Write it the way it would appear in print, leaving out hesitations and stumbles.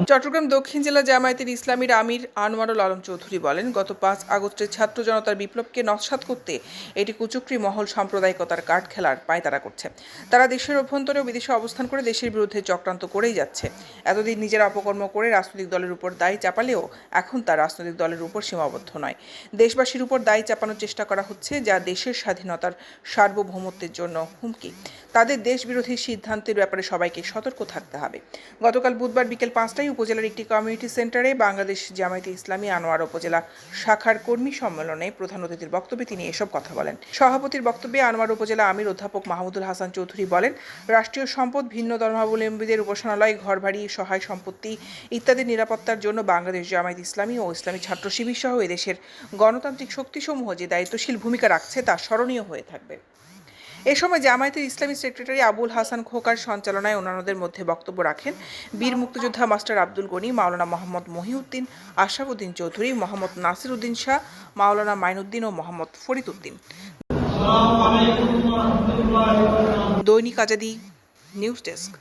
চট্টগ্রাম দক্ষিণ জেলা জামায়াতের ইসলামীর আমির আনোয়ারুল আলম চৌধুরী বলেন, গত ৫ আগস্টের ছাত্র জনতার বিপ্লবকে নস্যাৎ করতে এটি কুচক্রী মহল সাম্প্রদায়িকতার কার্ড খেলার পায়তারা করছে। তারা দেশের অভ্যন্তরে ও বিদেশে অবস্থান করে দেশের বিরুদ্ধে চক্রান্ত করেই যাচ্ছে। এতদিন নিজেরা অপকর্ম করে রাজনৈতিক দলের উপর দায় চাপালেও এখন তা রাজনৈতিক দলের উপর সীমাবদ্ধ নয়, দেশবাসীর উপর দায় চাপানোর চেষ্টা করা হচ্ছে, যা দেশের স্বাধীনতার সার্বভৌমত্বের জন্য হুমকি। তাদের দেশ বিরোধী সিদ্ধান্তের ব্যাপারে সবাইকে সতর্ক থাকতে হবে। গতকাল বুধবার বিকেল ৫টায় উপজেলার একটি কমিউনিটি সেন্টারে বাংলাদেশ জামায়াতে ইসলামী আনোয়ারা উপজেলা শাখার কর্মী সম্মেলনে প্রধান অতিথির বক্তব্যে তিনি এসব কথা বলেন। সভাপতির বক্তব্যে আনোয়ারা উপজেলা আমির অধ্যাপক মাহমুদুল হাসান চৌধুরী বলেন, রাষ্ট্রীয় সম্পদ, ভিন্ন ধর্মাবলম্বীদের উপাসনালয়, ঘরবাড়ি, সহায় সম্পত্তি ইত্যাদির নিরাপত্তার জন্য বাংলাদেশ জামায়াত ইসলামী ও ইসলামী ছাত্র শিবির সহ এদেশের গণতান্ত্রিক শক্তিসমূহ যে দায়িত্বশীল ভূমিকা রাখছে তা স্মরণীয় হয়ে থাকবে। এ সময় জামায়াতের ইসলামী সেক্রেটারি আবুল হাসান খোকার সঞ্চালনায় অন্যান্যদের মধ্যে বক্তব্য রাখেন বীর মুক্তিযোদ্ধা মাস্টার আব্দুল গনি, মাওলানা মোহাম্মদ মহিউদ্দিন, আশরাফুদ্দিন চৌধুরী, মোহাম্মদ নাসির উদ্দিন শাহ, মাওলানা মাইনুদ্দিন ও মোহাম্মদ ফরিদ উদ্দিন। দৈনিক আজাদী নিউজ ডেস্ক।